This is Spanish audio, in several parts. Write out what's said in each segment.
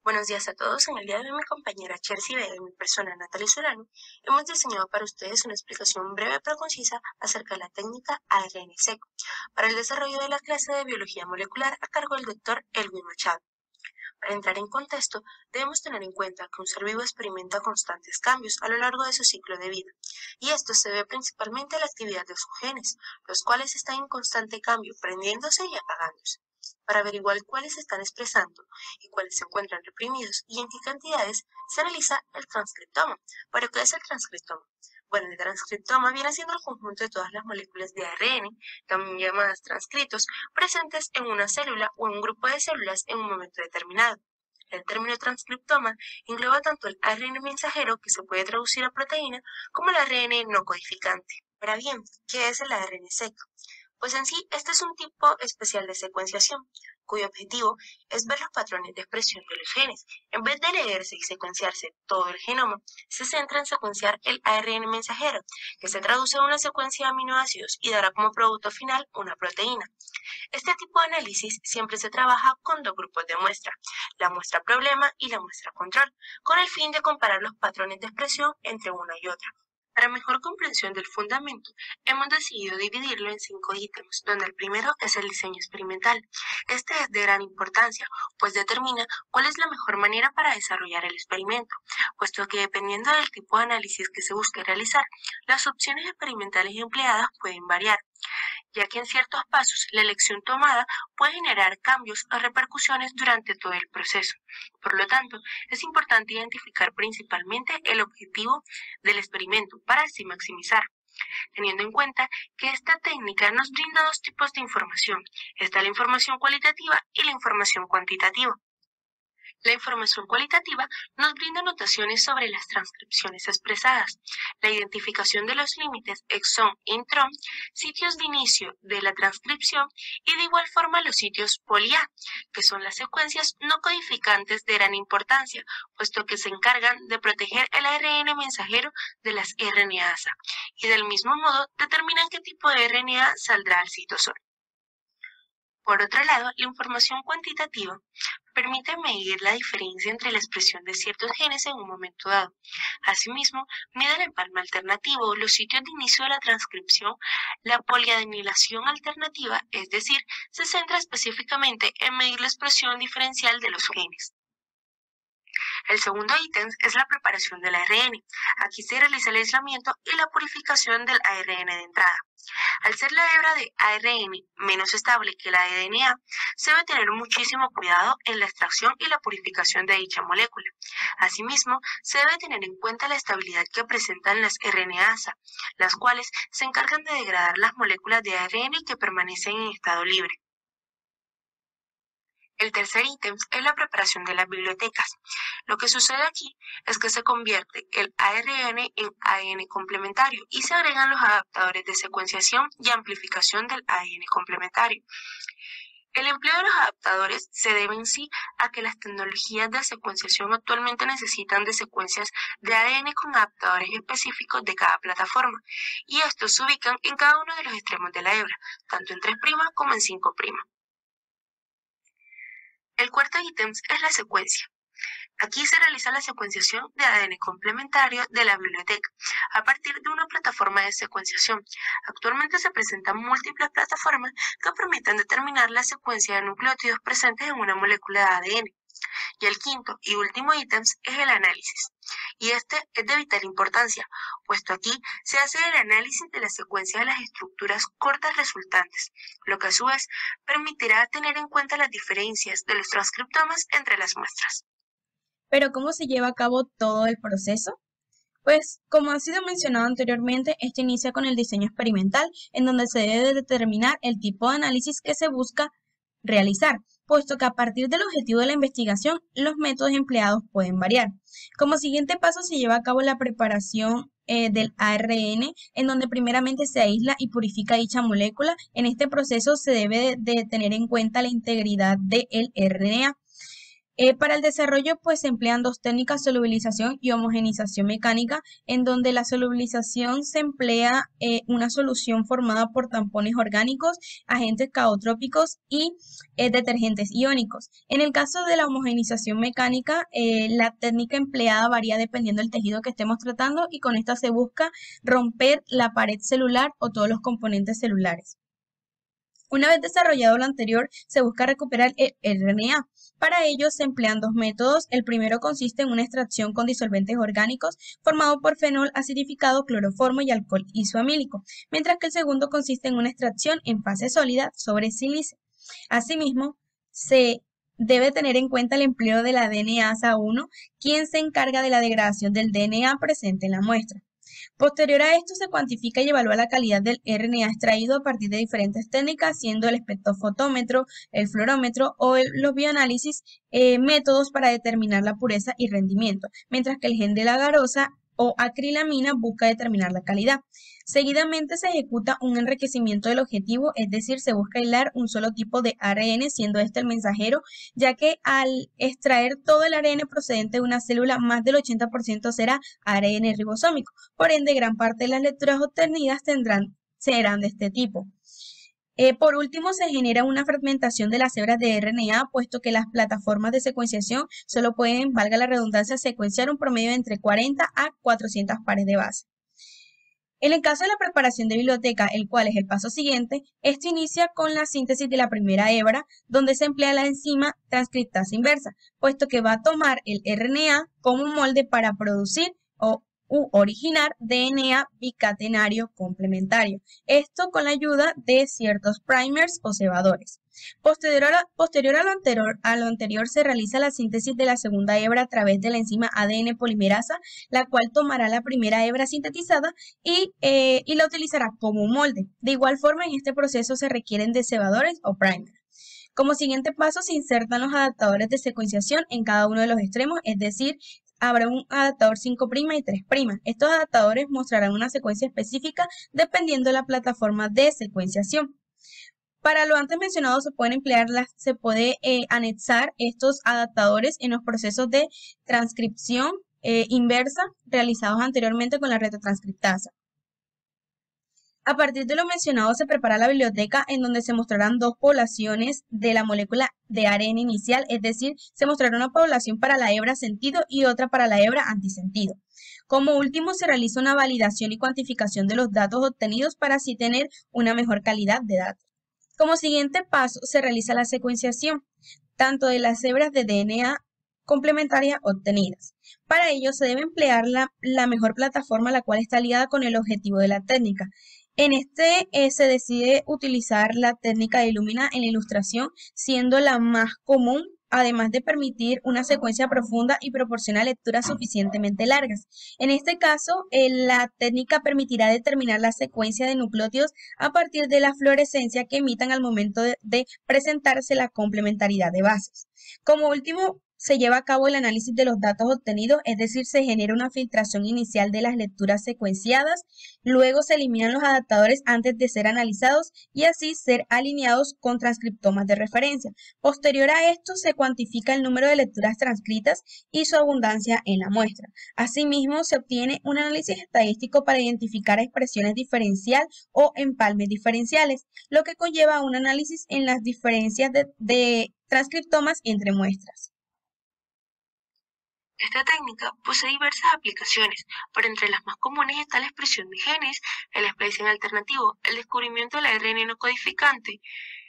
Buenos días a todos. En el día de hoy, mi compañera Chelsea Vega y mi persona Natalie Solano hemos diseñado para ustedes una explicación breve pero concisa acerca de la técnica ARN-seq para el desarrollo de la clase de biología molecular a cargo del doctor Elwin Machado. Para entrar en contexto, debemos tener en cuenta que un ser vivo experimenta constantes cambios a lo largo de su ciclo de vida, y esto se debe principalmente a la actividad de sus genes, los cuales están en constante cambio, prendiéndose y apagándose. Para averiguar cuáles se están expresando y cuáles se encuentran reprimidos y en qué cantidades, se realiza el transcriptoma. ¿Pero qué es el transcriptoma? Bueno, el transcriptoma viene siendo el conjunto de todas las moléculas de ARN, también llamadas transcritos, presentes en una célula o en un grupo de células en un momento determinado. El término transcriptoma engloba tanto el ARN mensajero, que se puede traducir a proteína, como el ARN no codificante. Ahora bien, ¿qué es el ARN-seq? Pues en sí, este es un tipo especial de secuenciación, cuyo objetivo es ver los patrones de expresión de los genes. En vez de leerse y secuenciarse todo el genoma, se centra en secuenciar el ARN mensajero, que se traduce a una secuencia de aminoácidos y dará como producto final una proteína. Este tipo de análisis siempre se trabaja con dos grupos de muestra, la muestra problema y la muestra control, con el fin de comparar los patrones de expresión entre una y otra. Para mejor comprensión del fundamento, hemos decidido dividirlo en 5 ítems, donde el primero es el diseño experimental. Este es de gran importancia, pues determina cuál es la mejor manera para desarrollar el experimento, puesto que dependiendo del tipo de análisis que se busque realizar, las opciones experimentales empleadas pueden variar, ya que en ciertos pasos la elección tomada puede generar cambios o repercusiones durante todo el proceso. Por lo tanto, es importante identificar principalmente el objetivo del experimento para así maximizar, teniendo en cuenta que esta técnica nos brinda dos tipos de información. Está la información cualitativa y la información cuantitativa. La información cualitativa nos brinda notaciones sobre las transcripciones expresadas, la identificación de los límites exón-intrón, sitios de inicio de la transcripción y de igual forma los sitios poli-A, que son las secuencias no codificantes de gran importancia, puesto que se encargan de proteger el ARN mensajero de las RNAs y del mismo modo determinan qué tipo de RNA saldrá al citosol. Por otro lado, la información cuantitativa permite medir la diferencia entre la expresión de ciertos genes en un momento dado. Asimismo, mide el empalme alternativo, los sitios de inicio de la transcripción, la poliadenilación alternativa, es decir, se centra específicamente en medir la expresión diferencial de los genes. El segundo ítem es la preparación del ARN. Aquí se realiza el aislamiento y la purificación del ARN de entrada. Al ser la hebra de ARN menos estable que la de DNA, se debe tener muchísimo cuidado en la extracción y la purificación de dicha molécula. Asimismo, se debe tener en cuenta la estabilidad que presentan las RNAs, las cuales se encargan de degradar las moléculas de ARN que permanecen en estado libre. El tercer ítem es la preparación de las bibliotecas. Lo que sucede aquí es que se convierte el ARN en ADN complementario y se agregan los adaptadores de secuenciación y amplificación del ADN complementario. El empleo de los adaptadores se debe en sí a que las tecnologías de secuenciación actualmente necesitan de secuencias de ADN con adaptadores específicos de cada plataforma, y estos se ubican en cada uno de los extremos de la hebra, tanto en 3' como en 5'. El cuarto ítem es la secuencia. Aquí se realiza la secuenciación de ADN complementario de la biblioteca a partir de una plataforma de secuenciación. Actualmente se presentan múltiples plataformas que permiten determinar la secuencia de nucleótidos presentes en una molécula de ADN. Y el quinto y último ítem es el análisis. Y este es de vital importancia, puesto aquí se hace el análisis de la secuencia de las estructuras cortas resultantes, lo que a su vez permitirá tener en cuenta las diferencias de los transcriptomas entre las muestras. Pero ¿cómo se lleva a cabo todo el proceso? Pues, como ha sido mencionado anteriormente, este inicia con el diseño experimental, en donde se debe determinar el tipo de análisis que se busca realizar, puesto que a partir del objetivo de la investigación, los métodos empleados pueden variar. Como siguiente paso se lleva a cabo la preparación del ARN, en donde primeramente se aísla y purifica dicha molécula. En este proceso se debe de tener en cuenta la integridad del RNA. Para el desarrollo, pues se emplean dos técnicas, solubilización y homogenización mecánica, en donde la solubilización se emplea una solución formada por tampones orgánicos, agentes caotrópicos y detergentes iónicos. En el caso de la homogenización mecánica, la técnica empleada varía dependiendo del tejido que estemos tratando y con esta se busca romper la pared celular o todos los componentes celulares. Una vez desarrollado lo anterior, se busca recuperar el RNA. Para ello se emplean dos métodos. El primero consiste en una extracción con disolventes orgánicos formado por fenol acidificado, cloroformo y alcohol isoamílico, mientras que el segundo consiste en una extracción en fase sólida sobre sílice. Asimismo, se debe tener en cuenta el empleo de la DNasa 1, quien se encarga de la degradación del DNA presente en la muestra. Posterior a esto se cuantifica y evalúa la calidad del RNA extraído a partir de diferentes técnicas, siendo el espectrofotómetro, el fluorómetro o los bioanálisis métodos para determinar la pureza y rendimiento, mientras que el gen de la agarose o acrilamina busca determinar la calidad. Seguidamente se ejecuta un enriquecimiento del objetivo, es decir, se busca aislar un solo tipo de ARN, siendo este el mensajero, ya que al extraer todo el ARN procedente de una célula, más del 80% será ARN ribosómico. Por ende, gran parte de las lecturas obtenidas serán de este tipo. Por último, se genera una fragmentación de las hebras de RNA, puesto que las plataformas de secuenciación solo pueden, valga la redundancia, secuenciar un promedio de entre 40 a 400 pares de base. En el caso de la preparación de biblioteca, el cual es el paso siguiente, esto inicia con la síntesis de la primera hebra, donde se emplea la enzima transcriptasa inversa, puesto que va a tomar el RNA como molde para producir u originar DNA bicatenario complementario. Esto con la ayuda de ciertos primers o cebadores. Posterior a lo anterior se realiza la síntesis de la segunda hebra a través de la enzima ADN polimerasa, la cual tomará la primera hebra sintetizada y la utilizará como molde. De igual forma, en este proceso se requieren de cebadores o primers. Como siguiente paso, se insertan los adaptadores de secuenciación en cada uno de los extremos, es decir, habrá un adaptador 5' y 3'. Estos adaptadores mostrarán una secuencia específica dependiendo de la plataforma de secuenciación. Para lo antes mencionado se puede anexar estos adaptadores en los procesos de transcripción inversa realizados anteriormente con la retrotranscriptasa. A partir de lo mencionado se prepara la biblioteca, en donde se mostrarán dos poblaciones de la molécula de ARN inicial, es decir, se mostrará una población para la hebra sentido y otra para la hebra antisentido. Como último, se realiza una validación y cuantificación de los datos obtenidos para así tener una mejor calidad de datos. Como siguiente paso, se realiza la secuenciación, tanto de las hebras de DNA complementarias obtenidas. Para ello se debe emplear la mejor plataforma, la cual está ligada con el objetivo de la técnica. En este se decide utilizar la técnica de Illumina en la ilustración, siendo la más común, además de permitir una secuencia profunda y proporciona lecturas suficientemente largas. En este caso, la técnica permitirá determinar la secuencia de nucleótidos a partir de la fluorescencia que emitan al momento de presentarse la complementariedad de bases. Como último, se lleva a cabo el análisis de los datos obtenidos, es decir, se genera una filtración inicial de las lecturas secuenciadas, luego se eliminan los adaptadores antes de ser analizados y así ser alineados con transcriptomas de referencia. Posterior a esto, se cuantifica el número de lecturas transcritas y su abundancia en la muestra. Asimismo, se obtiene un análisis estadístico para identificar expresiones diferencial o empalmes diferenciales, lo que conlleva un análisis en las diferencias de transcriptomas entre muestras. Esta técnica posee diversas aplicaciones, pero entre las más comunes está la expresión de genes, el splicing alternativo, el descubrimiento del ARN no codificante,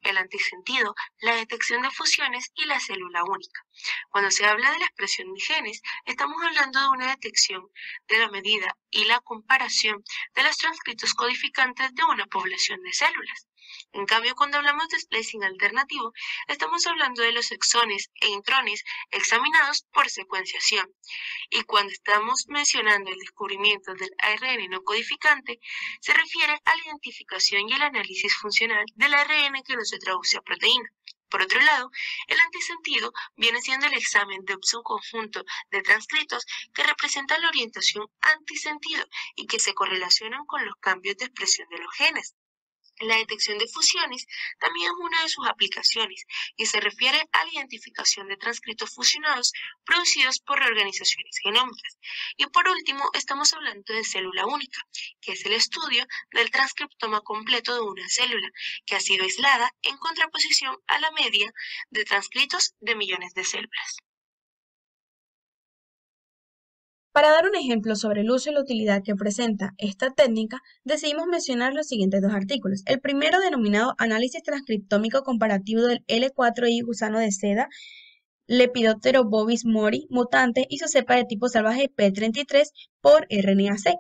el antisentido, la detección de fusiones y la célula única. Cuando se habla de la expresión de genes, estamos hablando de una detección de la medida y la comparación de los transcritos codificantes de una población de células. En cambio, cuando hablamos de splicing alternativo, estamos hablando de los exones e intrones examinados por secuenciación. Y cuando estamos mencionando el descubrimiento del ARN no codificante, se refiere a la identificación y el análisis funcional del ARN que no se traduce a proteína. Por otro lado, el antisentido viene siendo el examen de un subconjunto de transcritos que representan la orientación antisentido y que se correlacionan con los cambios de expresión de los genes. La detección de fusiones también es una de sus aplicaciones y se refiere a la identificación de transcritos fusionados producidos por reorganizaciones genómicas. Y por último, estamos hablando de célula única, que es el estudio del transcriptoma completo de una célula que ha sido aislada en contraposición a la media de transcritos de millones de células. Para dar un ejemplo sobre el uso y la utilidad que presenta esta técnica, decidimos mencionar los siguientes dos artículos. El primero, denominado Análisis transcriptómico comparativo del L4I gusano de seda, Lepidoptero bovis mori mutante y su cepa de tipo salvaje P33 por RNA-seq.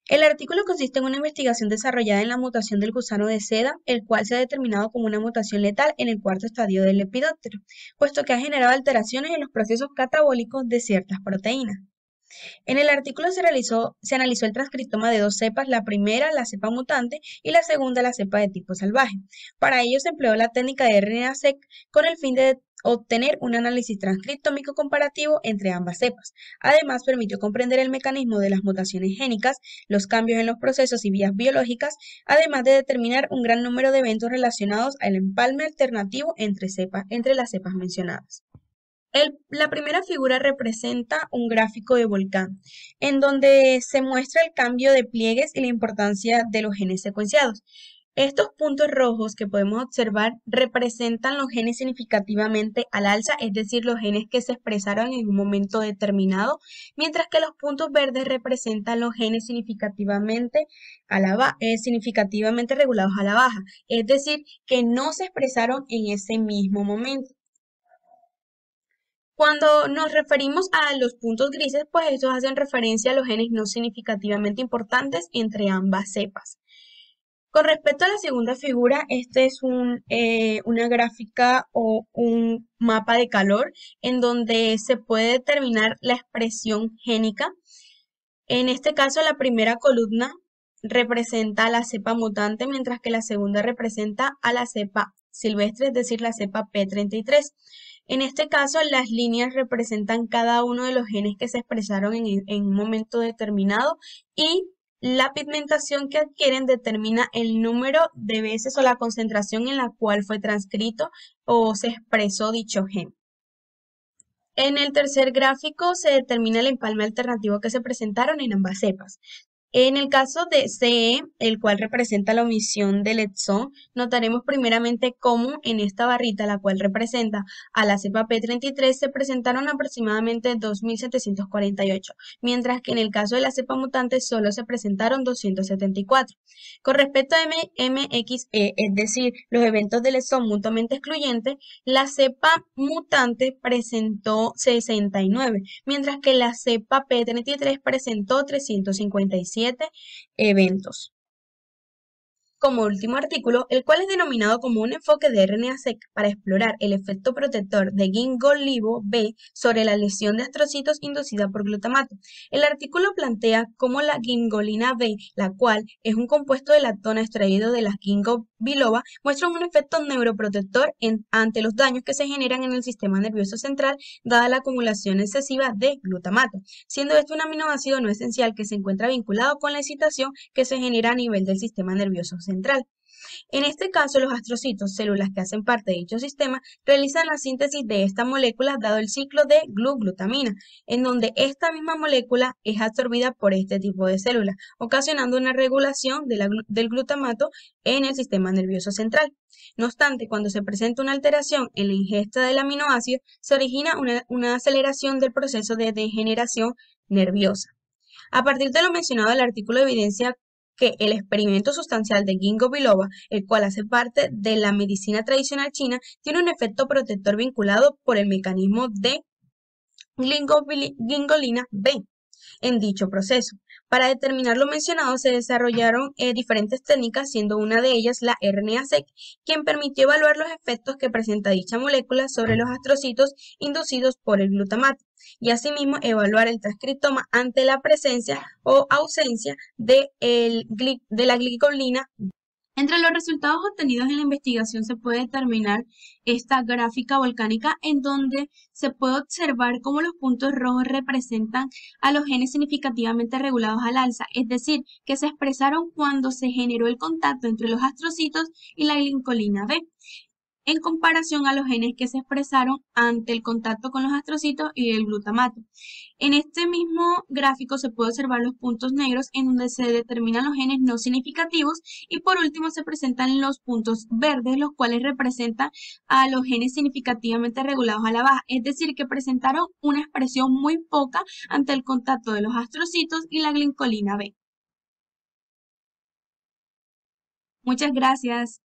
El artículo consiste en una investigación desarrollada en la mutación del gusano de seda, el cual se ha determinado como una mutación letal en el cuarto estadio del lepidóptero, puesto que ha generado alteraciones en los procesos catabólicos de ciertas proteínas. En el artículo se analizó el transcriptoma de dos cepas, la primera, la cepa mutante, y la segunda, la cepa de tipo salvaje. Para ello se empleó la técnica de RNA-seq con el fin de obtener un análisis transcriptómico comparativo entre ambas cepas. Además, permitió comprender el mecanismo de las mutaciones génicas, los cambios en los procesos y vías biológicas, además de determinar un gran número de eventos relacionados al empalme alternativo entre las cepas mencionadas. La primera figura representa un gráfico de volcán, en donde se muestra el cambio de pliegues y la importancia de los genes secuenciados. Estos puntos rojos que podemos observar representan los genes significativamente al alza, es decir, los genes que se expresaron en un momento determinado, mientras que los puntos verdes representan los genes significativamente regulados a la baja, es decir, que no se expresaron en ese mismo momento. Cuando nos referimos a los puntos grises, pues estos hacen referencia a los genes no significativamente importantes entre ambas cepas. Con respecto a la segunda figura, este es una gráfica o un mapa de calor en donde se puede determinar la expresión génica. En este caso, la primera columna representa a la cepa mutante, mientras que la segunda representa a la cepa silvestre, es decir, la cepa P33. En este caso, las líneas representan cada uno de los genes que se expresaron en un momento determinado y la pigmentación que adquieren determina el número de veces o la concentración en la cual fue transcrito o se expresó dicho gen. En el tercer gráfico se determina el empalme alternativo que se presentaron en ambas cepas. En el caso de CE, el cual representa la omisión del exón, notaremos primeramente cómo en esta barrita, la cual representa a la cepa P33, se presentaron aproximadamente 2.748, mientras que en el caso de la cepa mutante solo se presentaron 274. Con respecto a MXE, es decir, los eventos del exón mutuamente excluyentes, la cepa mutante presentó 69, mientras que la cepa P33 presentó 357 eventos. Como último artículo, el cual es denominado como un enfoque de RNA-seq para explorar el efecto protector de Ginkgo B sobre la lesión de astrocitos inducida por glutamato. El artículo plantea cómo la ginkgolina B, la cual es un compuesto de lactona extraído de la Ginkgo biloba, muestra un efecto neuroprotector ante los daños que se generan en el sistema nervioso central dada la acumulación excesiva de glutamato, siendo esto un aminoácido no esencial que se encuentra vinculado con la excitación que se genera a nivel del sistema nervioso central. En este caso, los astrocitos, células que hacen parte de dicho sistema, realizan la síntesis de esta molécula dado el ciclo de glutamina, en donde esta misma molécula es absorbida por este tipo de células, ocasionando una regulación del glutamato en el sistema nervioso central. No obstante, cuando se presenta una alteración en la ingesta del aminoácido, se origina una aceleración del proceso de degeneración nerviosa. A partir de lo mencionado, el artículo evidencia que el experimento sustancial de Ginkgo biloba, el cual hace parte de la medicina tradicional china, tiene un efecto protector vinculado por el mecanismo de ginkgolina B en dicho proceso. Para determinar lo mencionado se desarrollaron diferentes técnicas, siendo una de ellas la RNA-seq, quien permitió evaluar los efectos que presenta dicha molécula sobre los astrocitos inducidos por el glutamato, y asimismo evaluar el transcriptoma ante la presencia o ausencia de la glicolina. Entre los resultados obtenidos en la investigación se puede determinar esta gráfica volcánica en donde se puede observar cómo los puntos rojos representan a los genes significativamente regulados al alza, es decir, que se expresaron cuando se generó el contacto entre los astrocitos y la glicolina B, en comparación a los genes que se expresaron ante el contacto con los astrocitos y el glutamato. En este mismo gráfico se puede observar los puntos negros en donde se determinan los genes no significativos y por último se presentan los puntos verdes, los cuales representan a los genes significativamente regulados a la baja, es decir, que presentaron una expresión muy poca ante el contacto de los astrocitos y la glicolina B. Muchas gracias.